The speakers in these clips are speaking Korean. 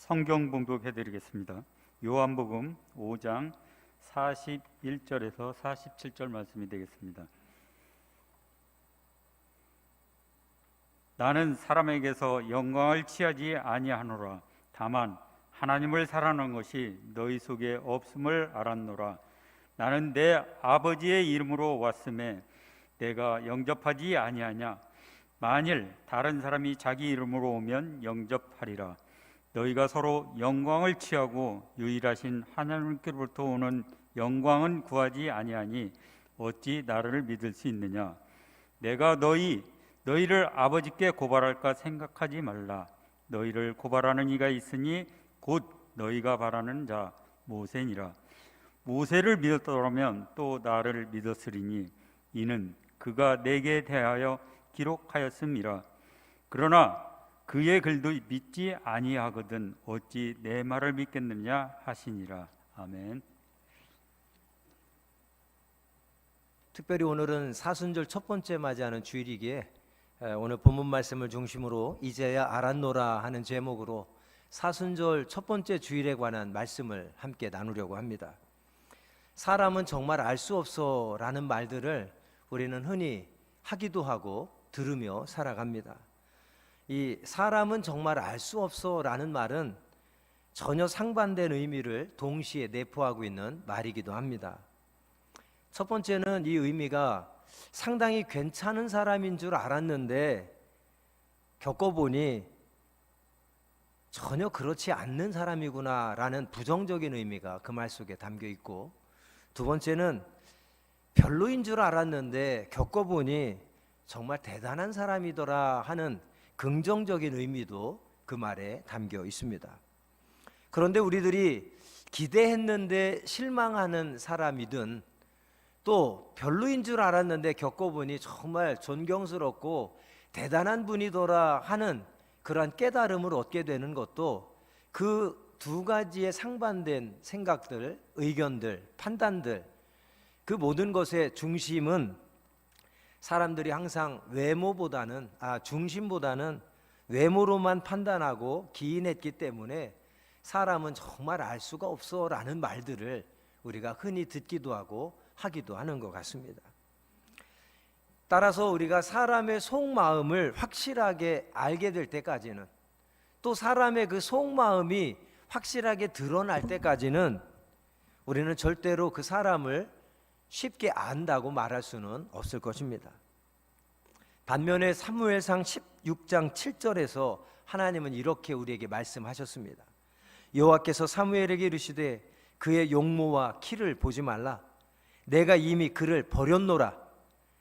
성경 봉독해 드리겠습니다. 요한복음 5장 41절에서 47절 말씀이 되겠습니다. 나는 사람에게서 영광을 취하지 아니하노라. 다만 하나님을 사랑하는 것이 너희 속에 없음을 알았노라. 나는 내 아버지의 이름으로 왔음에 내가 영접하지 아니하냐. 만일 다른 사람이 자기 이름으로 오면 영접하리라. 너희가 서로 영광을 취하고 유일하신 하나님께로부터 오는 영광은 구하지 아니하니 어찌 나를 믿을 수 있느냐. 내가 너희를 아버지께 고발할까 생각하지 말라. 너희를 고발하는 이가 있으니 곧 너희가 바라는 자 모세니라. 모세를 믿었더라면 또 나를 믿었으리니 이는 그가 내게 대하여 기록하였음이라. 그러나 그의 글도 믿지 아니하거든 어찌 내 말을 믿겠느냐 하시니라. 아멘. 특별히 오늘은 사순절 첫 번째 맞이하는 주일이기에 오늘 본문 말씀을 중심으로 이제야 알았노라 하는 제목으로 사순절 첫 번째 주일에 관한 말씀을 함께 나누려고 합니다. 사람은 정말 알 수 없어 라는 말들을 우리는 흔히 하기도 하고 들으며 살아갑니다. 이 사람은 정말 알 수 없어 라는 말은 전혀 상반된 의미를 동시에 내포하고 있는 말이기도 합니다. 첫 번째는 이 의미가 상당히 괜찮은 사람인 줄 알았는데 겪어보니 전혀 그렇지 않는 사람이구나 라는 부정적인 의미가 그 말 속에 담겨 있고, 두 번째는 별로인 줄 알았는데 겪어보니 정말 대단한 사람이더라 하는 긍정적인 의미도 그 말에 담겨 있습니다. 그런데 우리들이 기대했는데 실망하는 사람이든 또 별로인 줄 알았는데 겪어보니 정말 존경스럽고 대단한 분이더라 하는 그러한 깨달음을 얻게 되는 것도 그 두 가지의 상반된 생각들, 의견들, 판단들, 그 모든 것의 중심은 사람들이 항상 중심보다는 외모로만 판단하고 기인했기 때문에 사람은 정말 알 수가 없어 라는 말들을 우리가 흔히 듣기도 하고 하기도 하는 것 같습니다. 따라서 우리가 사람의 속마음을 확실하게 알게 될 때까지는, 또 사람의 그 속마음이 확실하게 드러날 때까지는 우리는 절대로 그 사람을 쉽게 안다고 말할 수는 없을 것입니다. 반면에 사무엘상 16장 7절에서 하나님은 이렇게 우리에게 말씀하셨습니다. 여호와께서 사무엘에게 이르시되 그의 용모와 키를 보지 말라. 내가 이미 그를 버렸노라.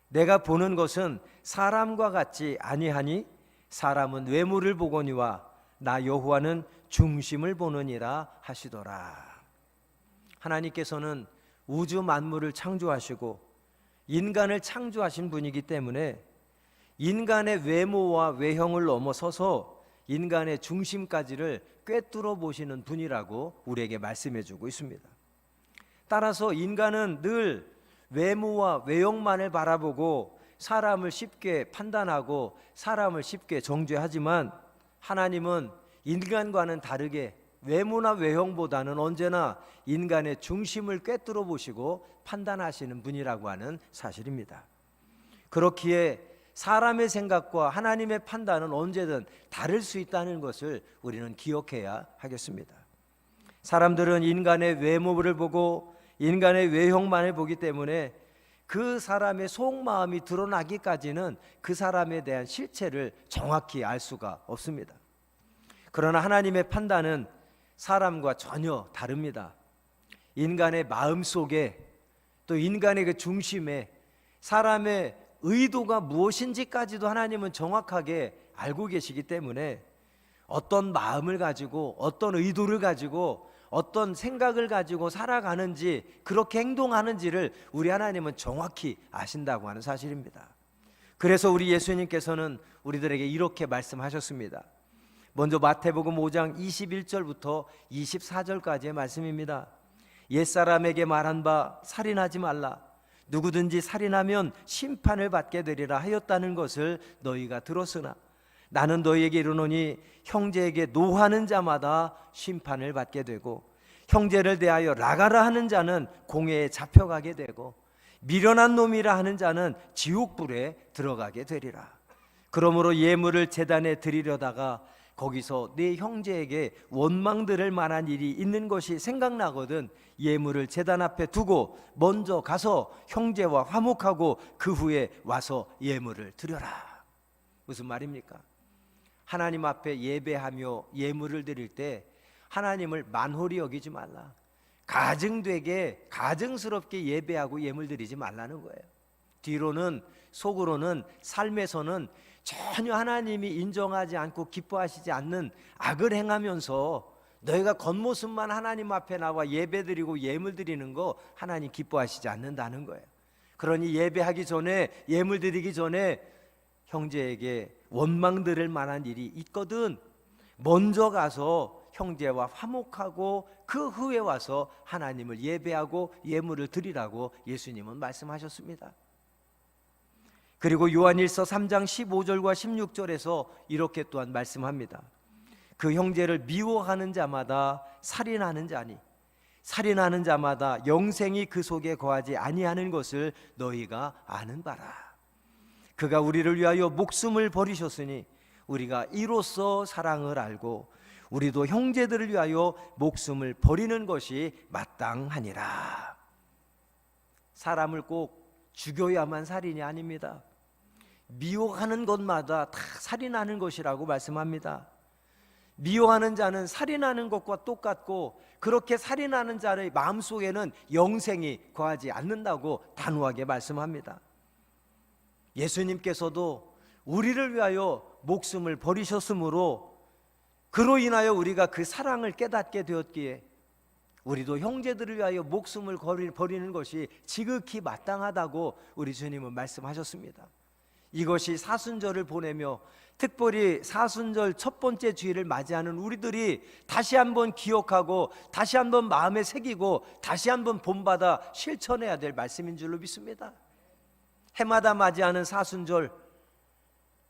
내가 보는 것은 사람과 같지 아니하니 사람은 외모를 보거니와 나 여호와는 중심을 보느니라 하시더라. 하나님께서는 우주 만물을 창조하시고 인간을 창조하신 분이기 때문에 인간의 외모와 외형을 넘어서서 인간의 중심까지를 꿰뚫어 보시는 분이라고 우리에게 말씀해 주고 있습니다. 따라서 인간은 늘 외모와 외형만을 바라보고 사람을 쉽게 판단하고 사람을 쉽게 정죄하지만 하나님은 인간과는 다르게 외모나 외형보다는 언제나 인간의 중심을 꿰뚫어 보시고 판단하시는 분이라고 하는 사실입니다. 그렇기에 사람의 생각과 하나님의 판단은 언제든 다를 수 있다는 것을 우리는 기억해야 하겠습니다. 사람들은 인간의 외모를 보고 인간의 외형만을 보기 때문에 그 사람의 속마음이 드러나기까지는 그 사람에 대한 실체를 정확히 알 수가 없습니다. 그러나 하나님의 판단은 사람과 전혀 다릅니다. 인간의 마음속에, 또 인간의 그 중심에 사람의 의도가 무엇인지까지도 하나님은 정확하게 알고 계시기 때문에 어떤 마음을 가지고 어떤 의도를 가지고 어떤 생각을 가지고 살아가는지, 그렇게 행동하는지를 우리 하나님은 정확히 아신다고 하는 사실입니다. 그래서 우리 예수님께서는 우리들에게 이렇게 말씀하셨습니다. 먼저 마태복음 5장 21절부터 24절까지의 말씀입니다. 옛사람에게 말한 바 살인하지 말라. 누구든지 살인하면 심판을 받게 되리라 하였다는 것을 너희가 들었으나 나는 너희에게 이르노니 형제에게 노하는 자마다 심판을 받게 되고 형제를 대하여 나가라 하는 자는 공회에 잡혀가게 되고 미련한 놈이라 하는 자는 지옥불에 들어가게 되리라. 그러므로 예물을 제단에 드리려다가 거기서 네 형제에게 원망 들을 만한 일이 있는 것이 생각나거든 예물을 제단 앞에 두고 먼저 가서 형제와 화목하고 그 후에 와서 예물을 드려라. 무슨 말입니까? 하나님 앞에 예배하며 예물을 드릴 때 하나님을 만홀히 여기지 말라. 가증되게 가증스럽게 예배하고 예물 드리지 말라는 거예요. 뒤로는 속으로는 삶에서는 전혀 하나님이 인정하지 않고 기뻐하시지 않는 악을 행하면서 너희가 겉모습만 하나님 앞에 나와 예배드리고 예물 드리는 거 하나님 기뻐하시지 않는다는 거예요. 그러니 예배하기 전에 예물 드리기 전에 형제에게 원망 들을 만한 일이 있거든 먼저 가서 형제와 화목하고 그 후에 와서 하나님을 예배하고 예물을 드리라고 예수님은 말씀하셨습니다. 그리고 요한일서 3장 15절과 16절에서 이렇게 또한 말씀합니다. 그 형제를 미워하는 자마다 살인하는 자니 살인하는 자마다 영생이 그 속에 거하지 아니하는 것을 너희가 아는 바라. 그가 우리를 위하여 목숨을 버리셨으니 우리가 이로써 사랑을 알고 우리도 형제들을 위하여 목숨을 버리는 것이 마땅하니라. 사람을 꼭 죽여야만 살인이 아닙니다. 미워하는 것마다 다 살인하는 것이라고 말씀합니다. 미워하는 자는 살인하는 것과 똑같고 그렇게 살인하는 자의 마음속에는 영생이 거하지 않는다고 단호하게 말씀합니다. 예수님께서도 우리를 위하여 목숨을 버리셨으므로 그로 인하여 우리가 그 사랑을 깨닫게 되었기에 우리도 형제들을 위하여 목숨을 버리는 것이 지극히 마땅하다고 우리 주님은 말씀하셨습니다. 이것이 사순절을 보내며 특별히 사순절 첫 번째 주일을 맞이하는 우리들이 다시 한번 기억하고 다시 한번 마음에 새기고 다시 한번 본받아 실천해야 될 말씀인 줄로 믿습니다. 해마다 맞이하는 사순절,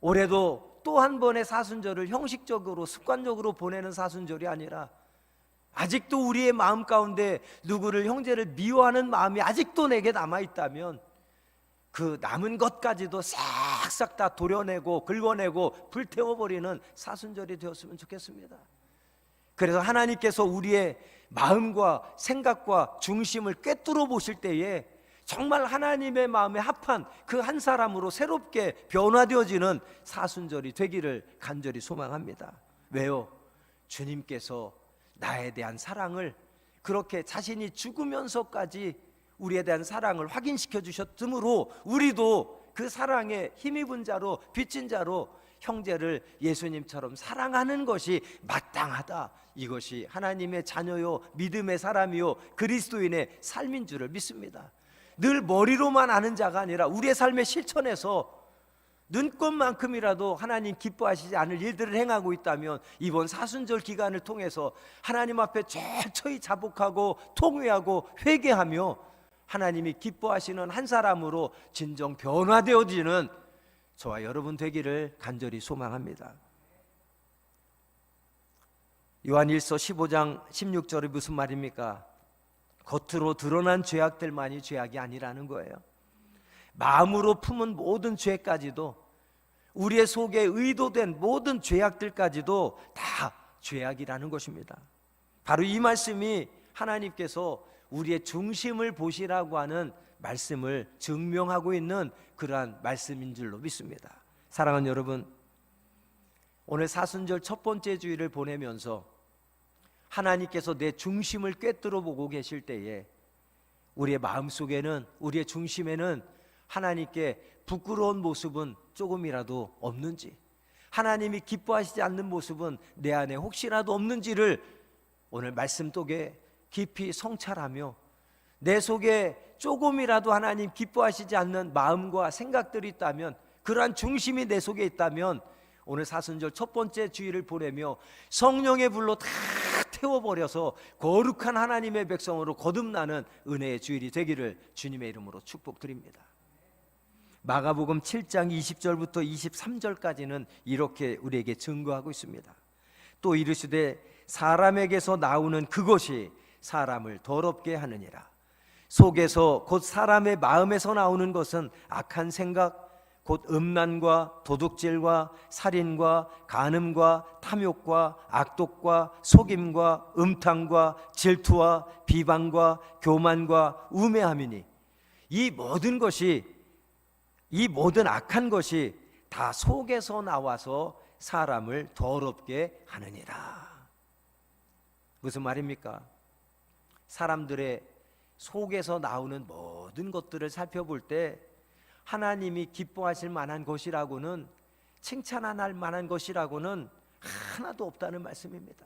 올해도 또 한 번의 사순절을 형식적으로 습관적으로 보내는 사순절이 아니라 아직도 우리의 마음 가운데 누구를 형제를 미워하는 마음이 아직도 내게 남아있다면 그 남은 것까지도 싹싹 다 도려내고 긁어내고 불태워버리는 사순절이 되었으면 좋겠습니다. 그래서 하나님께서 우리의 마음과 생각과 중심을 꿰뚫어 보실 때에 정말 하나님의 마음에 합한 그 한 사람으로 새롭게 변화되어지는 사순절이 되기를 간절히 소망합니다. 왜요? 주님께서 나에 대한 사랑을 그렇게 자신이 죽으면서까지 우리에 대한 사랑을 확인시켜 주셨으므로 우리도 그 사랑에 힘입은 자로 빚진 자로 형제를 예수님처럼 사랑하는 것이 마땅하다. 이것이 하나님의 자녀요 믿음의 사람이요 그리스도인의 삶인 줄을 믿습니다. 늘 머리로만 아는 자가 아니라 우리의 삶의 실천에서 눈꽃만큼이라도 하나님 기뻐하시지 않을 일들을 행하고 있다면 이번 사순절 기간을 통해서 하나님 앞에 철저히 자복하고 통회하고 회개하며 하나님이 기뻐하시는 한 사람으로 진정 변화되어지는 저와 여러분 되기를 간절히 소망합니다. 요한일서 15장 16절이 무슨 말입니까? 겉으로 드러난 죄악들만이 죄악이 아니라는 거예요. 마음으로 품은 모든 죄까지도 우리의 속에 의도된 모든 죄악들까지도 다 죄악이라는 것입니다. 바로 이 말씀이 하나님께서 우리의 중심을 보시라고 하는 말씀을 증명하고 있는 그러한 말씀인 줄로 믿습니다. 사랑하는 여러분, 오늘 사순절 첫 번째 주일을 보내면서 하나님께서 내 중심을 꿰뚫어 보고 계실 때에 우리의 마음속에는 우리의 중심에는 하나님께 부끄러운 모습은 조금이라도 없는지, 하나님이 기뻐하시지 않는 모습은 내 안에 혹시라도 없는지를 오늘 말씀 속에 깊이 성찰하며 내 속에 조금이라도 하나님 기뻐하시지 않는 마음과 생각들이 있다면, 그러한 중심이 내 속에 있다면 오늘 사순절 첫 번째 주일을 보내며 성령의 불로 다 태워버려서 거룩한 하나님의 백성으로 거듭나는 은혜의 주일이 되기를 주님의 이름으로 축복드립니다. 마가복음 7장 20절부터 23절까지는 이렇게 우리에게 증거하고 있습니다. 또 이르시되 사람에게서 나오는 그것이 사람을 더럽게 하느니라. 속에서 곧 사람의 마음에서 나오는 것은 악한 생각 곧 음란과 도둑질과 살인과 간음과 탐욕과 악독과 속임과 음탕과 질투와 비방과 교만과 우매함이니 이 모든 악한 것이 다 속에서 나와서 사람을 더럽게 하느니라. 무슨 말입니까? 사람들의 속에서 나오는 모든 것들을 살펴볼 때 하나님이 기뻐하실 만한 것이라고는, 칭찬할 만한 것이라고는 하나도 없다는 말씀입니다.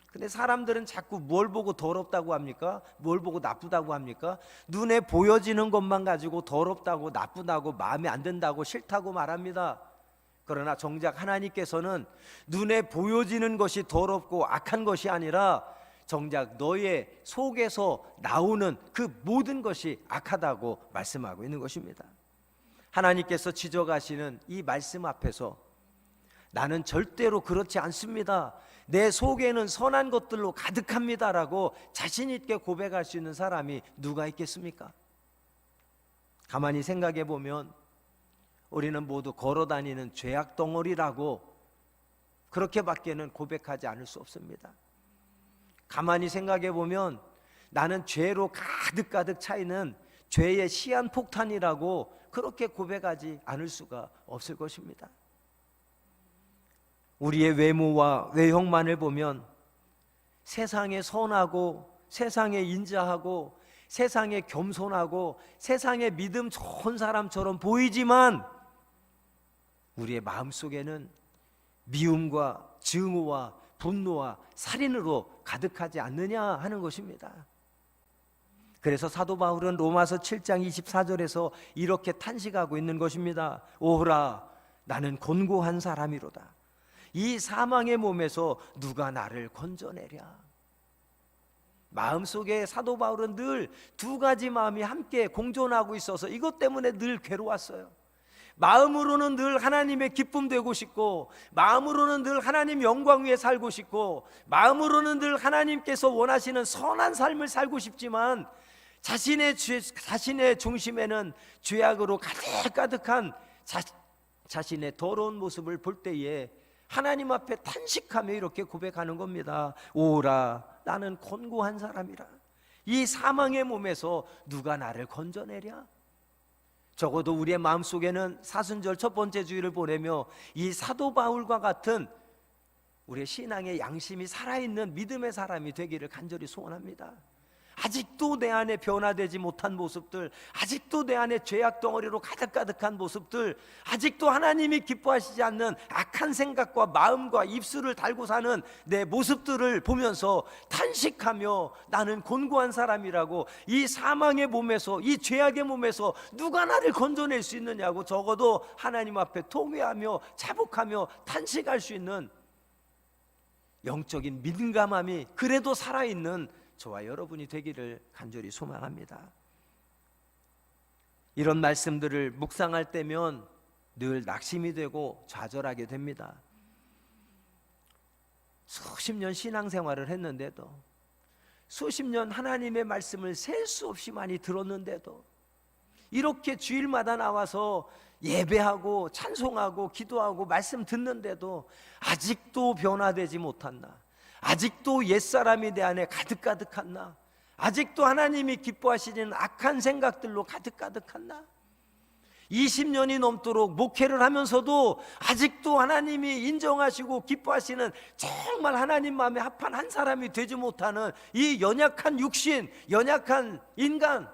근데 사람들은 자꾸 뭘 보고 더럽다고 합니까? 뭘 보고 나쁘다고 합니까? 눈에 보여지는 것만 가지고 더럽다고 나쁘다고 마음에 안 든다고 싫다고 말합니다. 그러나 정작 하나님께서는 눈에 보여지는 것이 더럽고 악한 것이 아니라 정작 너의 속에서 나오는 그 모든 것이 악하다고 말씀하고 있는 것입니다. 하나님께서 지적하시는 이 말씀 앞에서 나는 절대로 그렇지 않습니다, 내 속에는 선한 것들로 가득합니다라고 자신 있게 고백할 수 있는 사람이 누가 있겠습니까? 가만히 생각해 보면 우리는 모두 걸어다니는 죄악 덩어리라고 그렇게밖에는 고백하지 않을 수 없습니다. 가만히 생각해 보면 나는 죄로 가득 차 있는 죄의 시한폭탄이라고 그렇게 고백하지 않을 수가 없을 것입니다. 우리의 외모와 외형만을 보면 세상에 선하고 세상에 인자하고 세상에 겸손하고 세상에 믿음 좋은 사람처럼 보이지만 우리의 마음속에는 미움과 증오와 분노와 살인으로 가득하지 않느냐 하는 것입니다. 그래서 사도 바울은 로마서 7장 24절에서 이렇게 탄식하고 있는 것입니다. 오호라, 나는 곤고한 사람이로다. 이 사망의 몸에서 누가 나를 건져내랴. 마음속에 사도 바울은 늘 두 가지 마음이 함께 공존하고 있어서 이것 때문에 늘 괴로웠어요. 마음으로는 늘 하나님의 기쁨 되고 싶고, 마음으로는 늘 하나님 영광 위에 살고 싶고, 마음으로는 늘 하나님께서 원하시는 선한 삶을 살고 싶지만 자신의 중심에는 죄악으로 가득한 자신의 더러운 모습을 볼 때에 하나님 앞에 탄식하며 이렇게 고백하는 겁니다. 오라, 나는 곤고한 사람이라. 이 사망의 몸에서 누가 나를 건져내랴. 적어도 우리의 마음속에는 사순절 첫 번째 주일을 보내며 이 사도 바울과 같은 우리의 신앙의 양심이 살아있는 믿음의 사람이 되기를 간절히 소원합니다. 아직도 내 안에 변화되지 못한 모습들, 아직도 내 안에 죄악 덩어리로 가득한 모습들, 아직도 하나님이 기뻐하시지 않는 악한 생각과 마음과 입술을 달고 사는 내 모습들을 보면서 탄식하며 나는 곤고한 사람이라고, 이 사망의 몸에서, 이 죄악의 몸에서 누가 나를 건져낼 수 있느냐고 적어도 하나님 앞에 통회하며 자복하며 탄식할 수 있는 영적인 민감함이 그래도 살아있는 저와 여러분이 되기를 간절히 소망합니다. 이런 말씀들을 묵상할 때면 늘 낙심이 되고 좌절하게 됩니다. 수십 년 신앙생활을 했는데도, 수십 년 하나님의 말씀을 셀 수 없이 많이 들었는데도, 이렇게 주일마다 나와서 예배하고 찬송하고 기도하고 말씀 듣는데도 아직도 변화되지 못한 나, 아직도 옛사람이 내 안에 가득한 나, 아직도 하나님이 기뻐하시는 악한 생각들로 가득한 나, 20년이 넘도록 목회를 하면서도 아직도 하나님이 인정하시고 기뻐하시는 정말 하나님 마음에 합한 한 사람이 되지 못하는 이 연약한 육신, 연약한 인간,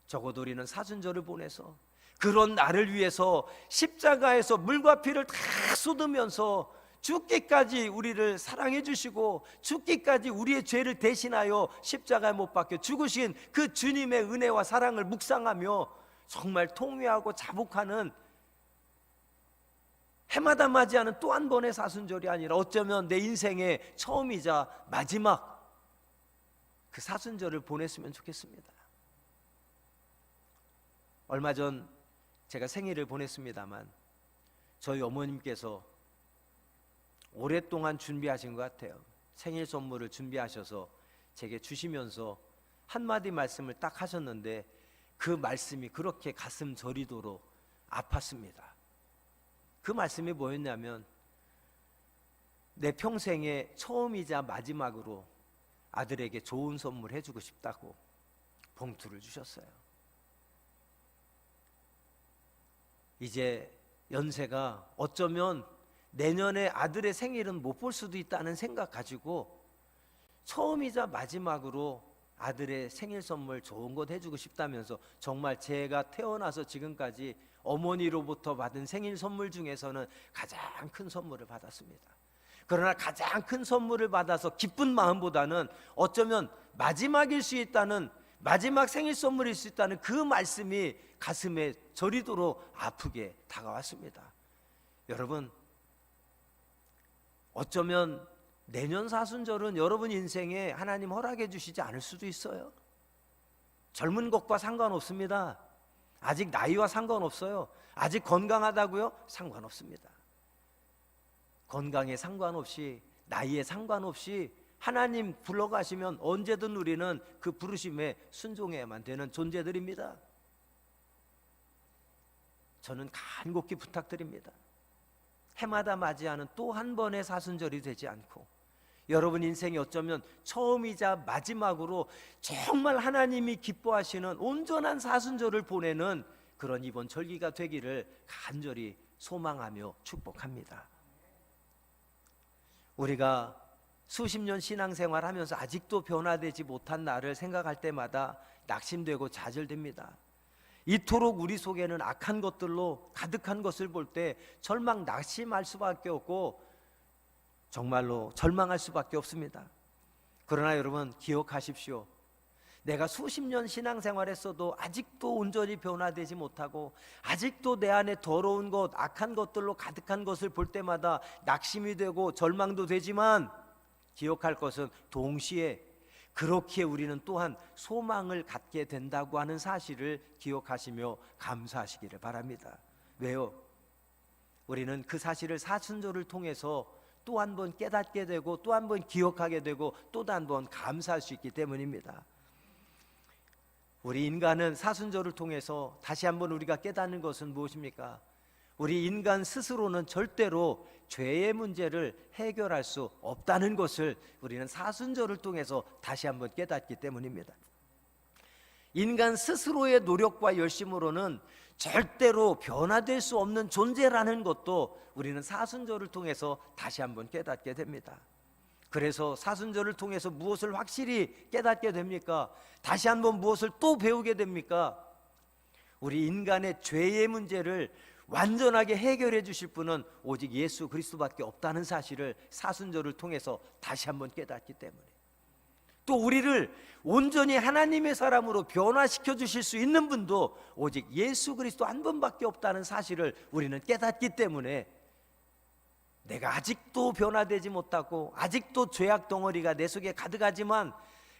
적어도 우리는 사순절을 보내서 그런 나를 위해서 십자가에서 물과 피를 다 쏟으면서 죽기까지 우리를 사랑해 주시고 죽기까지 우리의 죄를 대신하여 십자가에 못 박혀 죽으신 그 주님의 은혜와 사랑을 묵상하며 정말 통회하고 자복하는, 해마다 맞이하는 또 한 번의 사순절이 아니라 어쩌면 내 인생의 처음이자 마지막 그 사순절을 보냈으면 좋겠습니다. 얼마 전 제가 생일을 보냈습니다만 저희 어머님께서 오랫동안 준비하신 것 같아요. 생일 선물을 준비하셔서 제게 주시면서 한마디 말씀을 딱 하셨는데 그 말씀이 그렇게 가슴 저리도록 아팠습니다. 그 말씀이 뭐였냐면 내 평생에 처음이자 마지막으로 아들에게 좋은 선물 해주고 싶다고 봉투를 주셨어요. 이제 연세가 어쩌면 내년에 아들의 생일은 못 볼 수도 있다는 생각 가지고 처음이자 마지막으로 아들의 생일 선물 좋은 것 해주고 싶다면서 정말 제가 태어나서 지금까지 어머니로부터 받은 생일 선물 중에서는 가장 큰 선물을 받았습니다. 그러나 가장 큰 선물을 받아서 기쁜 마음보다는 어쩌면 마지막일 수 있다는, 마지막 생일 선물일 수 있다는 그 말씀이 가슴에 저리도록 아프게 다가왔습니다. 여러분, 어쩌면 내년 사순절은 여러분 인생에 하나님 허락해 주시지 않을 수도 있어요. 젊은 것과 상관없습니다. 아직 나이와 상관없어요. 아직 건강하다고요? 상관없습니다. 건강에 상관없이, 나이에 상관없이 하나님 불러가시면 언제든 우리는 그 부르심에 순종해야만 되는 존재들입니다. 저는 간곡히 부탁드립니다. 해마다 맞이하는 또 한 번의 사순절이 되지 않고 여러분 인생이 어쩌면 처음이자 마지막으로 정말 하나님이 기뻐하시는 온전한 사순절을 보내는 그런 이번 절기가 되기를 간절히 소망하며 축복합니다. 우리가 수십 년 신앙생활 하면서 아직도 변화되지 못한 나를 생각할 때마다 낙심되고 좌절됩니다. 이토록 우리 속에는 악한 것들로 가득한 것을 볼 때 절망, 낙심할 수밖에 없고 정말로 절망할 수밖에 없습니다. 그러나 여러분 기억하십시오. 내가 수십 년 신앙생활했어도 아직도 온전히 변화되지 못하고 아직도 내 안에 더러운 것, 악한 것들로 가득한 것을 볼 때마다 낙심이 되고 절망도 되지만 기억할 것은 동시에 그렇게 우리는 또한 소망을 갖게 된다고 하는 사실을 기억하시며 감사하시기를 바랍니다. 왜요? 우리는 그 사실을 사순절을 통해서 또 한 번 깨닫게 되고 또 한 번 기억하게 되고 또 한 번 감사할 수 있기 때문입니다. 우리 인간은 사순절을 통해서 다시 한번 우리가 깨닫는 것은 무엇입니까? 우리 인간 스스로는 절대로 죄의 문제를 해결할 수 없다는 것을 우리는 사순절을 통해서 다시 한번 깨닫기 때문입니다. 인간 스스로의 노력과 열심으로는 절대로 변화될 수 없는 존재라는 것도 우리는 사순절을 통해서 다시 한번 깨닫게 됩니다. 그래서 사순절을 통해서 무엇을 확실히 깨닫게 됩니까? 다시 한번 무엇을 또 배우게 됩니까? 우리 인간의 죄의 문제를 완전하게 해결해 주실 분은 오직 예수 그리스도밖에 없다는 사실을 사순절을 통해서 다시 한번 깨닫기 때문에, 또 우리를 온전히 하나님의 사람으로 변화시켜 주실 수 있는 분도 오직 예수 그리스도 한 분밖에 없다는 사실을 우리는 깨닫기 때문에 내가 아직도 변화되지 못하고 아직도 죄악 덩어리가 내 속에 가득하지만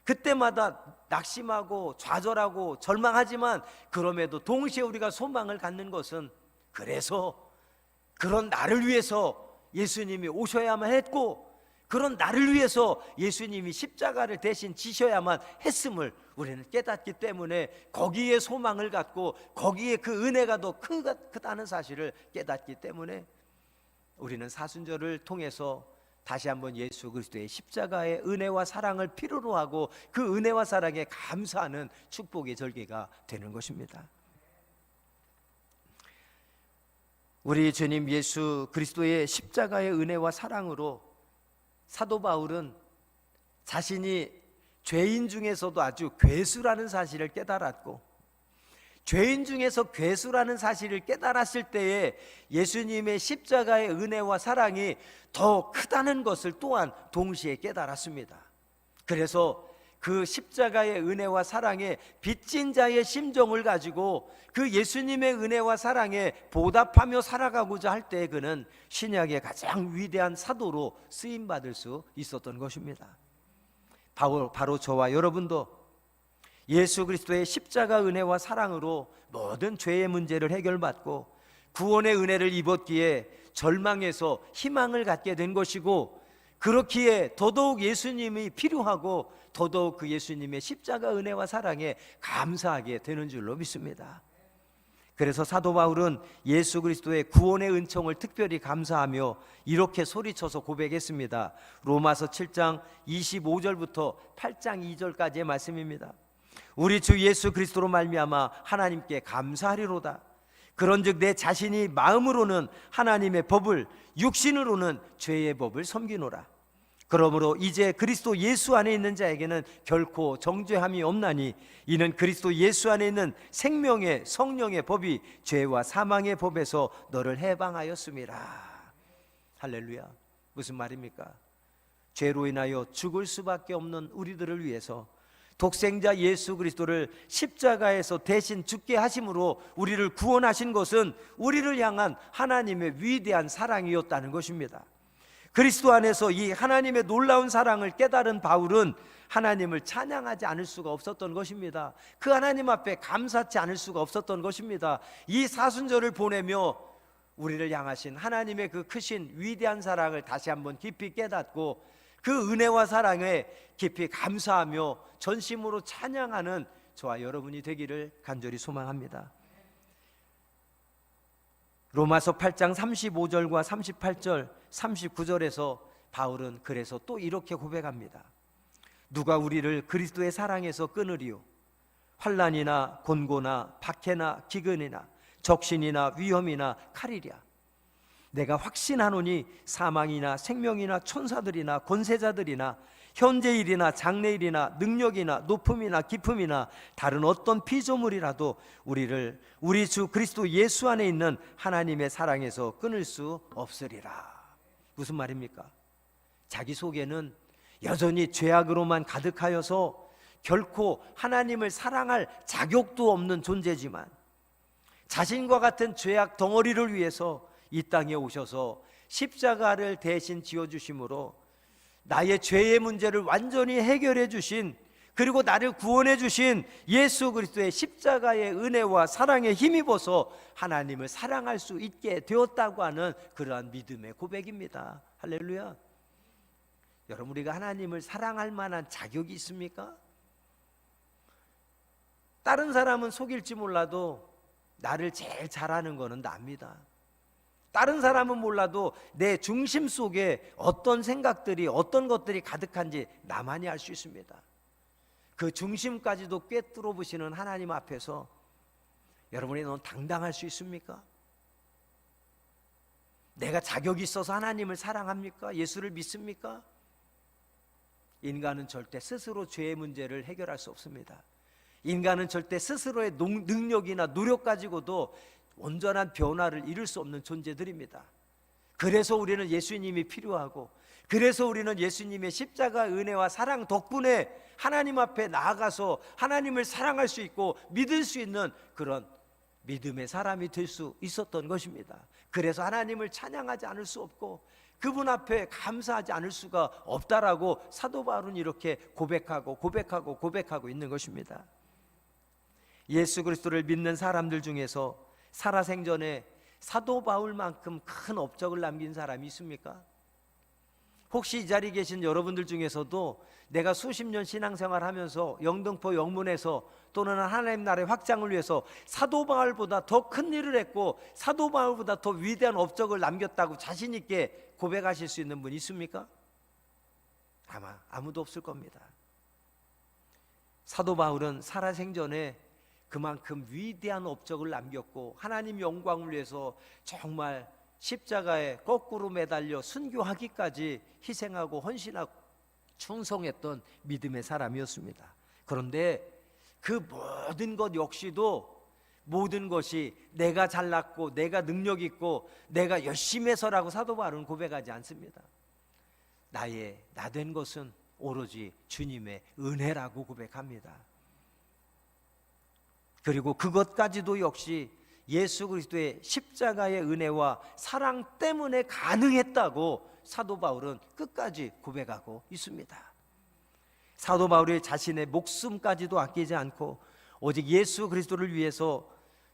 그때마다 낙심하고 좌절하고 절망하지만 그럼에도 동시에 우리가 소망을 갖는 것은, 그래서 그런 나를 위해서 예수님이 오셔야만 했고 그런 나를 위해서 예수님이 십자가를 대신 지셔야만 했음을 우리는 깨닫기 때문에 거기에 소망을 갖고 거기에 그 은혜가 더 크다는 사실을 깨닫기 때문에 우리는 사순절을 통해서 다시 한번 예수 그리스도의 십자가의 은혜와 사랑을 필요로 하고 그 은혜와 사랑에 감사하는 축복의 절기가 되는 것입니다. 우리 주님 예수 그리스도의 십자가의 은혜와 사랑으로 사도 바울은 자신이 죄인 중에서도 아주 괴수라는 사실을 깨달았고, 죄인 중에서 괴수라는 사실을 깨달았을 때에 예수님의 십자가의 은혜와 사랑이 더 크다는 것을 또한 동시에 깨달았습니다. 그래서 그 십자가의 은혜와 사랑에 빚진 자의 심정을 가지고 그 예수님의 은혜와 사랑에 보답하며 살아가고자 할 때 그는 신약의 가장 위대한 사도로 쓰임받을 수 있었던 것입니다. 바로 저와 여러분도 예수 그리스도의 십자가 은혜와 사랑으로 모든 죄의 문제를 해결받고 구원의 은혜를 입었기에 절망에서 희망을 갖게 된 것이고, 그렇기에 더더욱 예수님이 필요하고 더더욱 그 예수님의 십자가 은혜와 사랑에 감사하게 되는 줄로 믿습니다. 그래서 사도 바울은 예수 그리스도의 구원의 은총을 특별히 감사하며 이렇게 소리쳐서 고백했습니다. 로마서 7장 25절부터 8장 2절까지의 말씀입니다. 우리 주 예수 그리스도로 말미암아 하나님께 감사하리로다. 그런즉 내 자신이 마음으로는 하나님의 법을, 육신으로는 죄의 법을 섬기노라. 그러므로 이제 그리스도 예수 안에 있는 자에게는 결코 정죄함이 없나니, 이는 그리스도 예수 안에 있는 생명의 성령의 법이 죄와 사망의 법에서 너를 해방하였음이라. 할렐루야. 무슨 말입니까? 죄로 인하여 죽을 수밖에 없는 우리들을 위해서 독생자 예수 그리스도를 십자가에서 대신 죽게 하심으로 우리를 구원하신 것은 우리를 향한 하나님의 위대한 사랑이었다는 것입니다. 그리스도 안에서 이 하나님의 놀라운 사랑을 깨달은 바울은 하나님을 찬양하지 않을 수가 없었던 것입니다. 그 하나님 앞에 감사치 않을 수가 없었던 것입니다. 이 사순절을 보내며 우리를 향하신 하나님의 그 크신 위대한 사랑을 다시 한번 깊이 깨닫고 그 은혜와 사랑에 깊이 감사하며 전심으로 찬양하는 저와 여러분이 되기를 간절히 소망합니다. 로마서 8장 35절과 38절, 39절에서 바울은 그래서 또 이렇게 고백합니다. 누가 우리를 그리스도의 사랑에서 끊으리요? 환난이나 곤고나 박해나 기근이나 적신이나 위험이나 칼이랴. 내가 확신하노니 사망이나 생명이나 천사들이나 권세자들이나 현재일이나 장래일이나 능력이나 높음이나 깊음이나 다른 어떤 피조물이라도 우리를 우리 주 그리스도 예수 안에 있는 하나님의 사랑에서 끊을 수 없으리라. 무슨 말입니까? 자기 속에는 여전히 죄악으로만 가득하여서 결코 하나님을 사랑할 자격도 없는 존재지만 자신과 같은 죄악 덩어리를 위해서 이 땅에 오셔서 십자가를 대신 지어주심으로 나의 죄의 문제를 완전히 해결해 주신, 그리고 나를 구원해 주신 예수 그리스도의 십자가의 은혜와 사랑에 힘입어서 하나님을 사랑할 수 있게 되었다고 하는 그러한 믿음의 고백입니다. 할렐루야. 여러분, 우리가 하나님을 사랑할 만한 자격이 있습니까? 다른 사람은 속일지 몰라도 나를 제일 잘하는 거는 납니다. 다른 사람은 몰라도 내 중심 속에 어떤 생각들이, 어떤 것들이 가득한지 나만이 알 수 있습니다. 그 중심까지도 꿰뚫어 보시는 하나님 앞에서 여러분이 넌 당당할 수 있습니까? 내가 자격이 있어서 하나님을 사랑합니까? 예수를 믿습니까? 인간은 절대 스스로 죄의 문제를 해결할 수 없습니다. 인간은 절대 스스로의 능력이나 노력 가지고도 온전한 변화를 이룰 수 없는 존재들입니다. 그래서 우리는 예수님이 필요하고, 그래서 우리는 예수님의 십자가 은혜와 사랑 덕분에 하나님 앞에 나아가서 하나님을 사랑할 수 있고 믿을 수 있는 그런 믿음의 사람이 될 수 있었던 것입니다. 그래서 하나님을 찬양하지 않을 수 없고 그분 앞에 감사하지 않을 수가 없다라고 사도 바울은 이렇게 고백하고 있는 것입니다. 예수 그리스도를 믿는 사람들 중에서 살아생전에 사도 바울만큼 큰 업적을 남긴 사람이 있습니까? 혹시 이 자리에 계신 여러분들 중에서도 내가 수십 년 신앙생활 하면서 영등포 영문에서 또는 하나님 나라의 확장을 위해서 사도 바울보다 더 큰 일을 했고 사도 바울보다 더 위대한 업적을 남겼다고 자신 있게 고백하실 수 있는 분 있습니까? 아마 아무도 없을 겁니다. 사도 바울은 살아생전에 그만큼 위대한 업적을 남겼고 하나님 영광을 위해서 정말 십자가에 거꾸로 매달려 순교하기까지 희생하고 헌신하고 충성했던 믿음의 사람이었습니다. 그런데 그 모든 것 역시도 모든 것이 내가 잘났고 내가 능력 있고 내가 열심히 해서라고 사도 바울은 고백하지 않습니다. 나 된 것은 오로지 주님의 은혜라고 고백합니다. 그리고 그것까지도 역시 예수 그리스도의 십자가의 은혜와 사랑 때문에 가능했다고 사도 바울은 끝까지 고백하고 있습니다. 사도 바울이 자신의 목숨까지도 아끼지 않고 오직 예수 그리스도를 위해서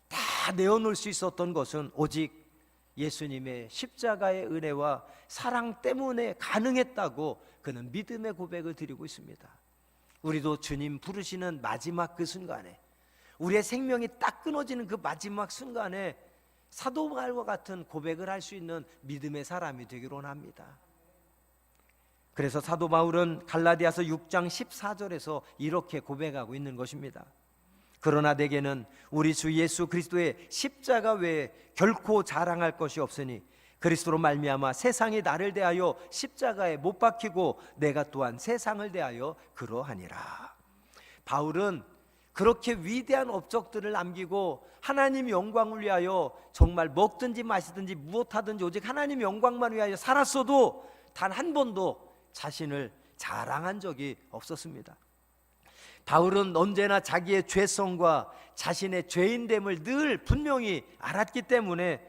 다 내어놓을 수 있었던 것은 오직 예수님의 십자가의 은혜와 사랑 때문에 가능했다고 그는 믿음의 고백을 드리고 있습니다. 우리도 주님 부르시는 마지막 그 순간에, 우리의 생명이 딱 끊어지는 그 마지막 순간에 사도 바울과 같은 고백을 할 수 있는 믿음의 사람이 되기를 원합니다. 그래서 사도 바울은 갈라디아서 6장 14절에서 이렇게 고백하고 있는 것입니다. 그러나 내게는 우리 주 예수 그리스도의 십자가 외에 결코 자랑할 것이 없으니 그리스도로 말미암아 세상이 나를 대하여 십자가에 못 박히고 내가 또한 세상을 대하여 그러하니라. 바울은 그렇게 위대한 업적들을 남기고 하나님 영광을 위하여 정말 먹든지 마시든지 무엇하든지 오직 하나님 영광만 위하여 살았어도 단 한 번도 자신을 자랑한 적이 없었습니다. 바울은 언제나 자기의 죄성과 자신의 죄인됨을 늘 분명히 알았기 때문에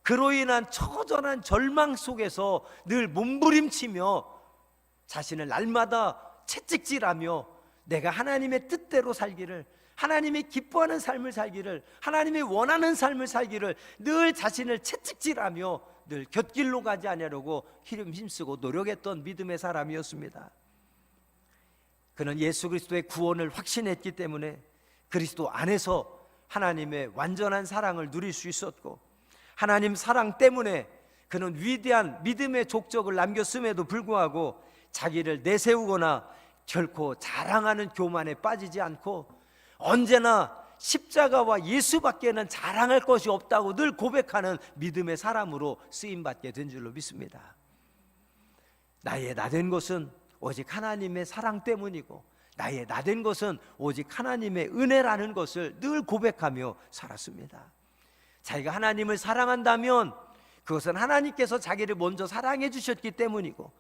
그로 인한 처절한 절망 속에서 늘 몸부림치며 자신을 날마다 채찍질하며 내가 하나님의 뜻대로 살기를, 하나님이 기뻐하는 삶을 살기를, 하나님이 원하는 삶을 살기를 늘 자신을 채찍질하며 늘 곁길로 가지 않으려고 힘쓰고 노력했던 믿음의 사람이었습니다. 그는 예수 그리스도의 구원을 확신했기 때문에 그리스도 안에서 하나님의 완전한 사랑을 누릴 수 있었고, 하나님 사랑 때문에 그는 위대한 믿음의 족적을 남겼음에도 불구하고 자기를 내세우거나 결코 자랑하는 교만에 빠지지 않고 언제나 십자가와 예수밖에는 자랑할 것이 없다고 늘 고백하는 믿음의 사람으로 쓰임받게 된 줄로 믿습니다. 나의 나된 것은 오직 하나님의 사랑 때문이고 나의 나된 것은 오직 하나님의 은혜라는 것을 늘 고백하며 살았습니다. 자기가 하나님을 사랑한다면 그것은 하나님께서 자기를 먼저 사랑해 주셨기 때문이고,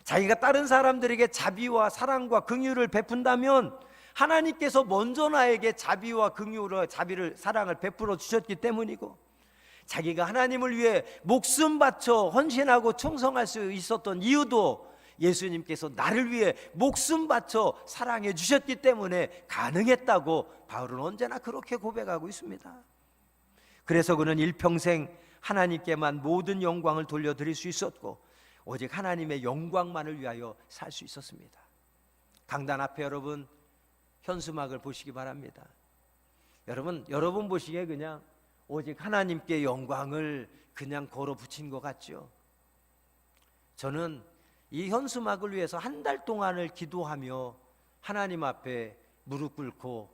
자기가 다른 사람들에게 자비와 사랑과 긍휼을 베푼다면 하나님께서 먼저 나에게 자비와 긍휼을, 자비를, 사랑을 베풀어 주셨기 때문이고, 자기가 하나님을 위해 목숨 바쳐 헌신하고 충성할 수 있었던 이유도 예수님께서 나를 위해 목숨 바쳐 사랑해 주셨기 때문에 가능했다고 바울은 언제나 그렇게 고백하고 있습니다. 그래서 그는 일평생 하나님께만 모든 영광을 돌려드릴 수 있었고 오직 하나님의 영광만을 위하여 살 수 있었습니다. 강단 앞에 여러분 현수막을 보시기 바랍니다. 여러분 보시기에 그냥 오직 하나님께 영광을 그냥 걸어 붙인 것 같죠. 저는 이 현수막을 위해서 한 달 동안을 기도하며 하나님 앞에 무릎 꿇고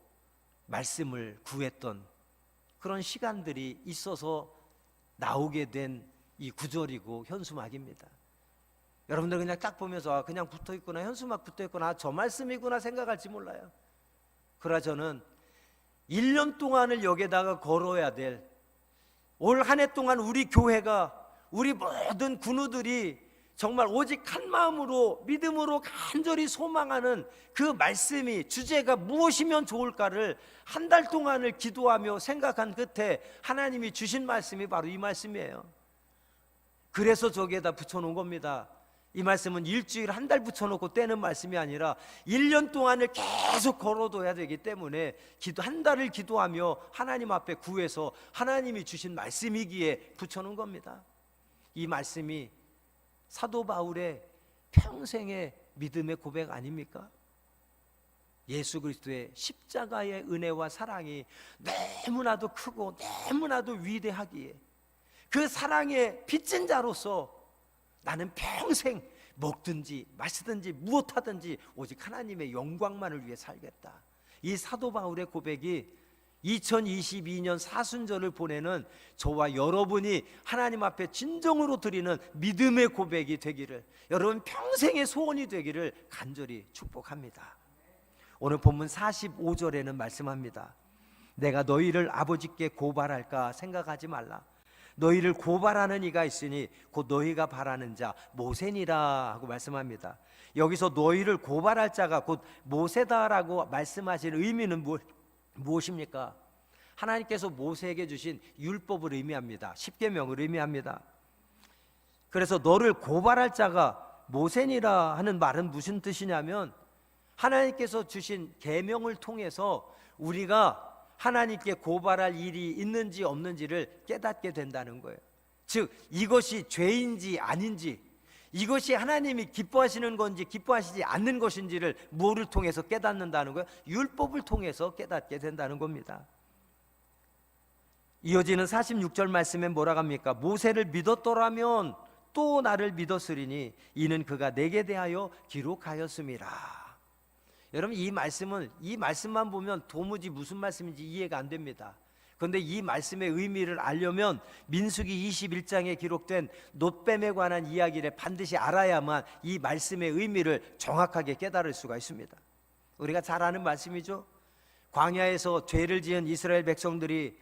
말씀을 구했던 그런 시간들이 있어서 나오게 된 이 구절이고 현수막입니다. 여러분들 그냥 딱 보면서 그냥 붙어있구나, 현수막 붙어있구나, 저 말씀이구나 생각할지 몰라요. 그러나 저는 1년 동안을 여기에다가 걸어야 될, 올 한 해 동안 우리 교회가, 우리 모든 군우들이 정말 오직 한 마음으로 믿음으로 간절히 소망하는 그 말씀이, 주제가 무엇이면 좋을까를 한 달 동안을 기도하며 생각한 끝에 하나님이 주신 말씀이 바로 이 말씀이에요. 그래서 저기에다 붙여놓은 겁니다. 이 말씀은 일주일 한 달 붙여놓고 떼는 말씀이 아니라 1년 동안을 계속 걸어둬야 되기 때문에 한 달을 기도하며 하나님 앞에 구해서 하나님이 주신 말씀이기에 붙여놓은 겁니다. 이 말씀이 사도 바울의 평생의 믿음의 고백 아닙니까? 예수 그리스도의 십자가의 은혜와 사랑이 너무나도 크고 너무나도 위대하기에 그 사랑의 빚진 자로서 나는 평생 먹든지 마시든지 무엇하든지 오직 하나님의 영광만을 위해 살겠다. 이 사도 바울의 고백이 2022년 사순절을 보내는 저와 여러분이 하나님 앞에 진정으로 드리는 믿음의 고백이 되기를, 여러분 평생의 소원이 되기를 간절히 축복합니다. 오늘 본문 45절에는 말씀합니다. 내가 너희를 아버지께 고발할까 생각하지 말라. 너희를 고발하는 이가 있으니 곧 너희가 바라는 자 모세니라 하고 말씀합니다. 여기서 너희를 고발할 자가 곧 모세다라고 말씀하시는 의미는 무엇입니까? 하나님께서 모세에게 주신 율법을 의미합니다. 십계명을 의미합니다. 그래서 너를 고발할 자가 모세니라 하는 말은 무슨 뜻이냐면 하나님께서 주신 계명을 통해서 우리가 하나님께 고발할 일이 있는지 없는지를 깨닫게 된다는 거예요. 즉 이것이 죄인지 아닌지, 이것이 하나님이 기뻐하시는 건지 기뻐하시지 않는 것인지를 뭐를 통해서 깨닫는다는 거예요? 율법을 통해서 깨닫게 된다는 겁니다. 이어지는 46절 말씀에 뭐라고 합니까? 모세를 믿었더라면 또 나를 믿었으리니 이는 그가 내게 대하여 기록하였음이라. 여러분 이 말씀만 보면 도무지 무슨 말씀인지 이해가 안 됩니다. 그런데 이 말씀의 의미를 알려면 민수기 21장에 기록된 놋뱀에 관한 이야기를 반드시 알아야만 이 말씀의 의미를 정확하게 깨달을 수가 있습니다. 우리가 잘 아는 말씀이죠. 광야에서 죄를 지은 이스라엘 백성들이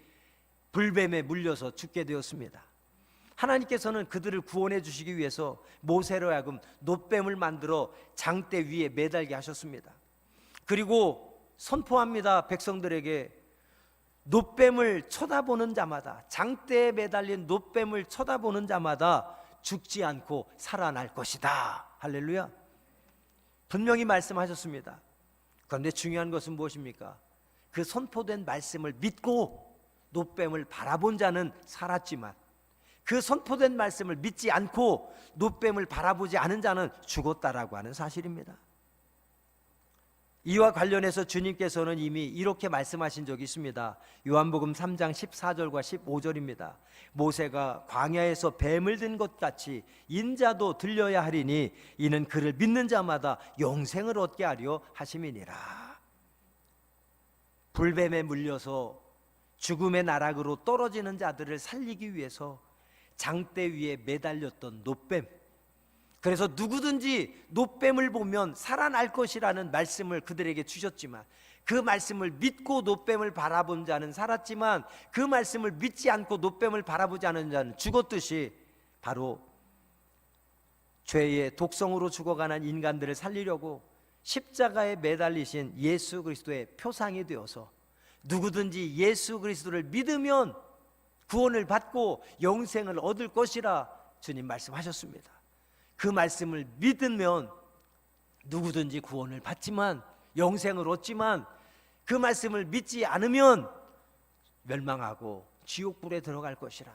불뱀에 물려서 죽게 되었습니다. 하나님께서는 그들을 구원해 주시기 위해서 모세로 하여금 놋뱀을 만들어 장대 위에 매달게 하셨습니다. 그리고 선포합니다. 백성들에게 놋뱀을 쳐다보는 자마다, 장대에 매달린 놋뱀을 쳐다보는 자마다 죽지 않고 살아날 것이다. 할렐루야. 분명히 말씀하셨습니다. 그런데 중요한 것은 무엇입니까? 그 선포된 말씀을 믿고 놋뱀을 바라본 자는 살았지만 그 선포된 말씀을 믿지 않고 놋뱀을 바라보지 않은 자는 죽었다라고 하는 사실입니다. 이와 관련해서 주님께서는 이미 이렇게 말씀하신 적이 있습니다. 요한복음 3장 14절과 15절입니다. 모세가 광야에서 뱀을 든 것 같이 인자도 들려야 하리니 이는 그를 믿는 자마다 영생을 얻게 하려 하심이니라. 불뱀에 물려서 죽음의 나락으로 떨어지는 자들을 살리기 위해서 장대 위에 매달렸던 놋뱀, 그래서 누구든지 놋뱀을 보면 살아날 것이라는 말씀을 그들에게 주셨지만 그 말씀을 믿고 놋뱀을 바라본 자는 살았지만 그 말씀을 믿지 않고 놋뱀을 바라보지 않은 자는 죽었듯이 바로 죄의 독성으로 죽어가는 인간들을 살리려고 십자가에 매달리신 예수 그리스도의 표상이 되어서 누구든지 예수 그리스도를 믿으면 구원을 받고 영생을 얻을 것이라 주님 말씀하셨습니다. 그 말씀을 믿으면 누구든지 구원을 받지만 영생을 얻지만 그 말씀을 믿지 않으면 멸망하고 지옥불에 들어갈 것이라.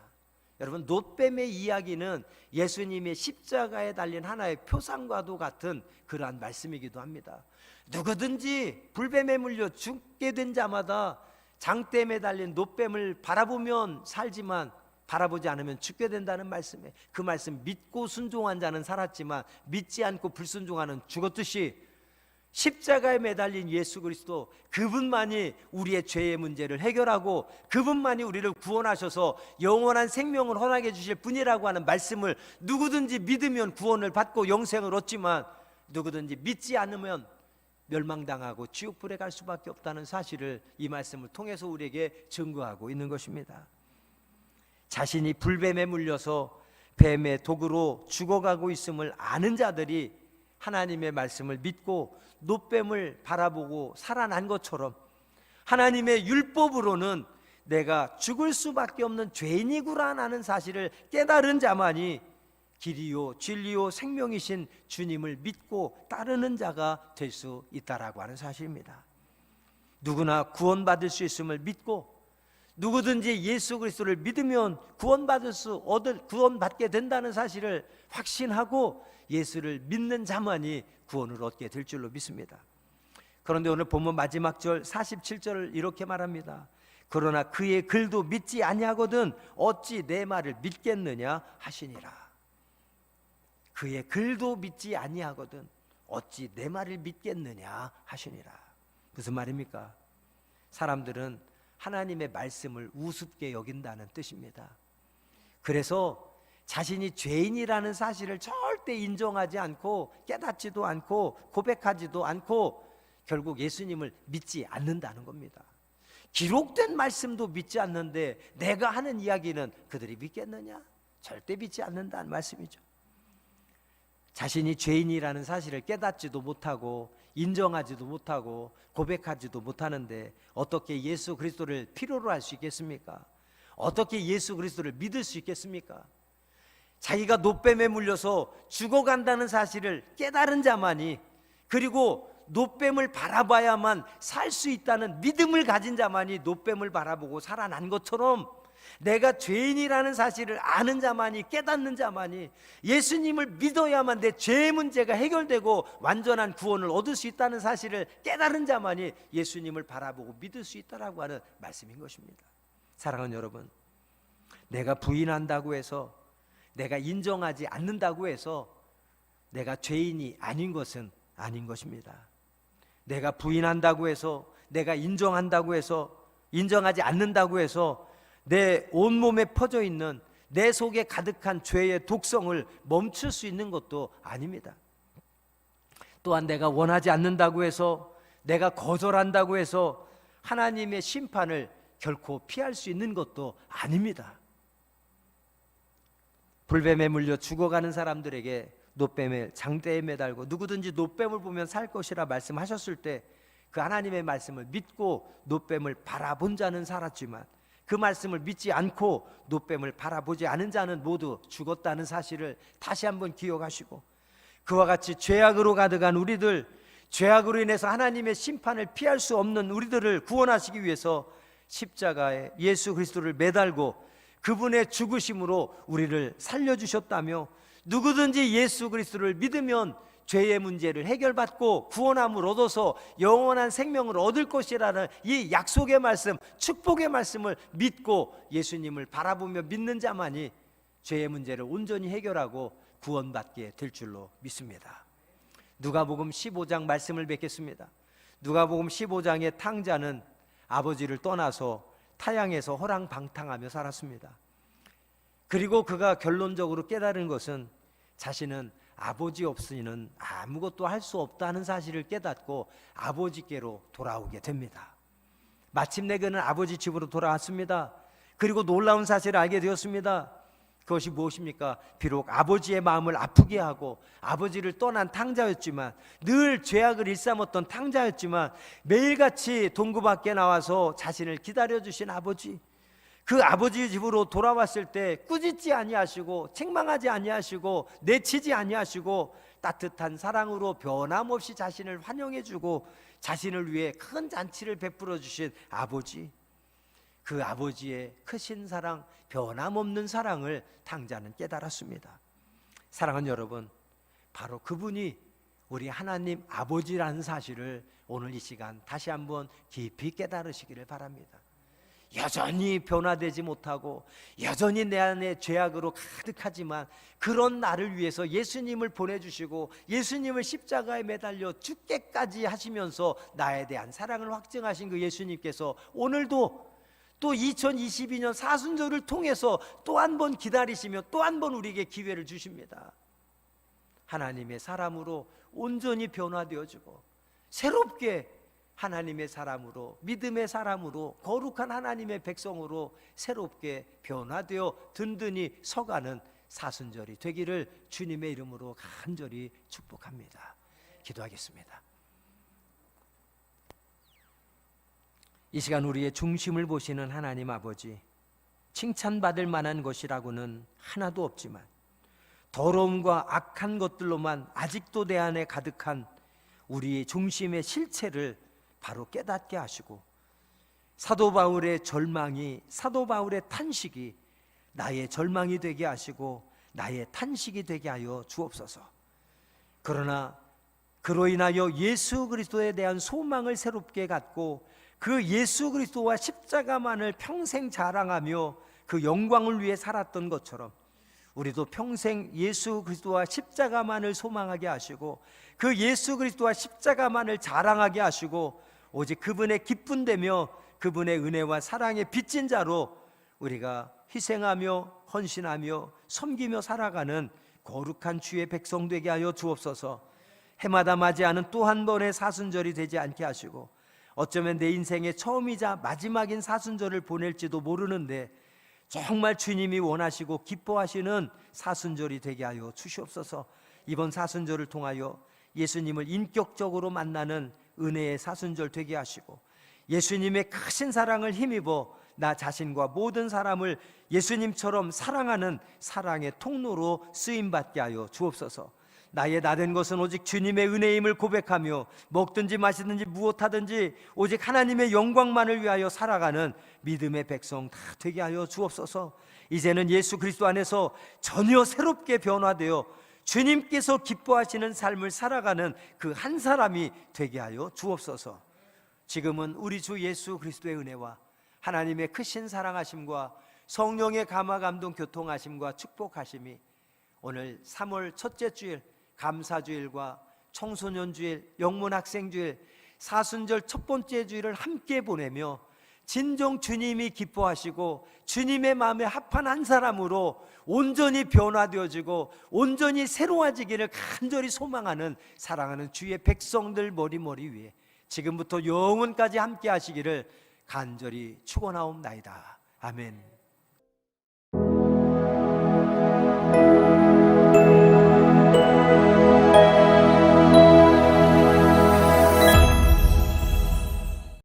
여러분 놋뱀의 이야기는 예수님의 십자가에 달린 하나의 표상과도 같은 그러한 말씀이기도 합니다. 누구든지 불뱀에 물려 죽게 된 자마다 장대에 매달린 놋뱀을 바라보면 살지만 바라보지 않으면 죽게 된다는 말씀에 그 말씀 믿고 순종한 자는 살았지만 믿지 않고 불순종하는 죽었듯이 십자가에 매달린 예수 그리스도 그분만이 우리의 죄의 문제를 해결하고 그분만이 우리를 구원하셔서 영원한 생명을 허락해 주실 분이라고 하는 말씀을 누구든지 믿으면 구원을 받고 영생을 얻지만 누구든지 믿지 않으면 멸망당하고 지옥불에 갈 수밖에 없다는 사실을 이 말씀을 통해서 우리에게 증거하고 있는 것입니다. 자신이 불뱀에 물려서 뱀의 독으로 죽어가고 있음을 아는 자들이 하나님의 말씀을 믿고 놋뱀을 바라보고 살아난 것처럼 하나님의 율법으로는 내가 죽을 수밖에 없는 죄인이구나라는 사실을 깨달은 자만이 길이요 진리요 생명이신 주님을 믿고 따르는 자가 될 수 있다라고 하는 사실입니다. 누구나 구원받을 수 있음을 믿고 누구든지 예수 그리스도를 믿으면 구원받게 된다는 사실을 확신하고 예수를 믿는 자만이 구원을 얻게 될 줄로 믿습니다. 그런데 오늘 본문 마지막 절 47절을 이렇게 말합니다. 그러나 그의 글도 믿지 아니하거든 어찌 내 말을 믿겠느냐 하시니라. 그의 글도 믿지 아니하거든 어찌 내 말을 믿겠느냐 하시니라. 무슨 말입니까? 사람들은 하나님의 말씀을 우습게 여긴다는 뜻입니다. 그래서 자신이 죄인이라는 사실을 절대 인정하지 않고 깨닫지도 않고 고백하지도 않고 결국 예수님을 믿지 않는다는 겁니다. 기록된 말씀도 믿지 않는데 내가 하는 이야기는 그들이 믿겠느냐? 절대 믿지 않는다는 말씀이죠. 자신이 죄인이라는 사실을 깨닫지도 못하고 인정하지도 못하고 고백하지도 못하는데 어떻게 예수 그리스도를 필요로 할 수 있겠습니까? 어떻게 예수 그리스도를 믿을 수 있겠습니까? 자기가 놋뱀에 물려서 죽어간다는 사실을 깨달은 자만이, 그리고 노뱀을 바라봐야만 살 수 있다는 믿음을 가진 자만이 노뱀을 바라보고 살아난 것처럼, 내가 죄인이라는 사실을 아는 자만이, 깨닫는 자만이 예수님을 믿어야만 내 죄의 문제가 해결되고 완전한 구원을 얻을 수 있다는 사실을 깨달은 자만이 예수님을 바라보고 믿을 수 있다라고 하는 말씀인 것입니다. 사랑하는 여러분, 내가 부인한다고 해서, 내가 인정하지 않는다고 해서 내가 죄인이 아닌 것은 아닌 것입니다. 내가 부인한다고 해서, 내가 인정한다고 해서, 인정하지 않는다고 해서 내 온몸에 퍼져 있는, 내 속에 가득한 죄의 독성을 멈출 수 있는 것도 아닙니다. 또한 내가 원하지 않는다고 해서, 내가 거절한다고 해서 하나님의 심판을 결코 피할 수 있는 것도 아닙니다. 불뱀에 물려 죽어가는 사람들에게 노뱀의 장대에 매달고 누구든지 노뱀을 보면 살 것이라 말씀하셨을 때 그 하나님의 말씀을 믿고 노뱀을 바라본 자는 살았지만, 그 말씀을 믿지 않고 노뱀을 바라보지 않은 자는 모두 죽었다는 사실을 다시 한번 기억하시고, 그와 같이 죄악으로 가득한 우리들, 죄악으로 인해서 하나님의 심판을 피할 수 없는 우리들을 구원하시기 위해서 십자가에 예수 그리스도를 매달고 그분의 죽으심으로 우리를 살려주셨다며, 누구든지 예수 그리스도를 믿으면 죄의 문제를 해결받고 구원함을 얻어서 영원한 생명을 얻을 것이라는 이 약속의 말씀, 축복의 말씀을 믿고 예수님을 바라보며 믿는 자만이 죄의 문제를 온전히 해결하고 구원받게 될 줄로 믿습니다. 누가복음 15장 말씀을 뵙겠습니다. 누가복음 15장의 탕자는 아버지를 떠나서 타향에서 허랑방탕하며 살았습니다. 그리고 그가 결론적으로 깨달은 것은 자신은 아버지 없이는 아무것도 할 수 없다는 사실을 깨닫고 아버지께로 돌아오게 됩니다. 마침내 그는 아버지 집으로 돌아왔습니다. 그리고 놀라운 사실을 알게 되었습니다. 그것이 무엇입니까? 비록 아버지의 마음을 아프게 하고 아버지를 떠난 탕자였지만, 늘 죄악을 일삼았던 탕자였지만, 매일같이 동구 밖에 나와서 자신을 기다려주신 아버지, 그 아버지 집으로 돌아왔을 때 꾸짖지 아니하시고 책망하지 아니하시고 내치지 아니하시고 따뜻한 사랑으로 변함없이 자신을 환영해주고 자신을 위해 큰 잔치를 베풀어 주신 아버지, 그 아버지의 크신 사랑, 변함없는 사랑을 탕자는 깨달았습니다. 사랑하는 여러분, 바로 그분이 우리 하나님 아버지라는 사실을 오늘 이 시간 다시 한번 깊이 깨달으시기를 바랍니다. 여전히 변화되지 못하고 여전히 내 안에 죄악으로 가득하지만, 그런 나를 위해서 예수님을 보내주시고 예수님을 십자가에 매달려 죽게까지 하시면서 나에 대한 사랑을 확증하신 그 예수님께서 오늘도 또 2022년 사순절을 통해서 또 한 번 기다리시며 또 한 번 우리에게 기회를 주십니다. 하나님의 사람으로 온전히 변화되어지고 새롭게 하나님의 사람으로, 믿음의 사람으로, 거룩한 하나님의 백성으로 새롭게 변화되어 든든히 서가는 사순절이 되기를 주님의 이름으로 간절히 축복합니다. 기도하겠습니다. 이 시간 우리의 중심을 보시는 하나님 아버지, 칭찬받을 만한 것이라고는 하나도 없지만 더러움과 악한 것들로만 아직도 내 안에 가득한 우리의 중심의 실체를 바로 깨닫게 하시고, 사도 바울의 절망이, 사도 바울의 탄식이 나의 절망이 되게 하시고 나의 탄식이 되게 하여 주옵소서. 그러나 그로 인하여 예수 그리스도에 대한 소망을 새롭게 갖고 그 예수 그리스도와 십자가만을 평생 자랑하며 그 영광을 위해 살았던 것처럼 우리도 평생 예수 그리스도와 십자가만을 소망하게 하시고 그 예수 그리스도와 십자가만을 자랑하게 하시고 오직 그분의 기쁨 되며 그분의 은혜와 사랑의 빚진 자로 우리가 희생하며 헌신하며 섬기며 살아가는 거룩한 주의 백성 되게 하여 주옵소서. 해마다 맞이하는 또 한 번의 사순절이 되지 않게 하시고, 어쩌면 내 인생의 처음이자 마지막인 사순절을 보낼지도 모르는데 정말 주님이 원하시고 기뻐하시는 사순절이 되게 하여 주시옵소서. 이번 사순절을 통하여 예수님을 인격적으로 만나는 은혜의 사순절 되게 하시고, 예수님의 크신 사랑을 힘입어 나 자신과 모든 사람을 예수님처럼 사랑하는 사랑의 통로로 쓰임받게 하여 주옵소서. 나의 나된 것은 오직 주님의 은혜임을 고백하며 먹든지 마시든지 무엇하든지 오직 하나님의 영광만을 위하여 살아가는 믿음의 백성 다 되게 하여 주옵소서. 이제는 예수 그리스도 안에서 전혀 새롭게 변화되어 주님께서 기뻐하시는 삶을 살아가는 그 한 사람이 되게 하여 주옵소서. 지금은 우리 주 예수 그리스도의 은혜와 하나님의 크신 사랑하심과 성령의 감화 감동 교통하심과 축복하심이 오늘 3월 첫째 주일 감사주일과 청소년주일, 영문학생주일, 사순절 첫 번째 주일을 함께 보내며 진정 주님이 기뻐하시고 주님의 마음에 합한 한 사람으로 온전히 변화되어지고 온전히 새로워지기를 간절히 소망하는 사랑하는 주의 백성들 머리 위에 지금부터 영원까지 함께 하시기를 간절히 축원하옵나이다. 아멘.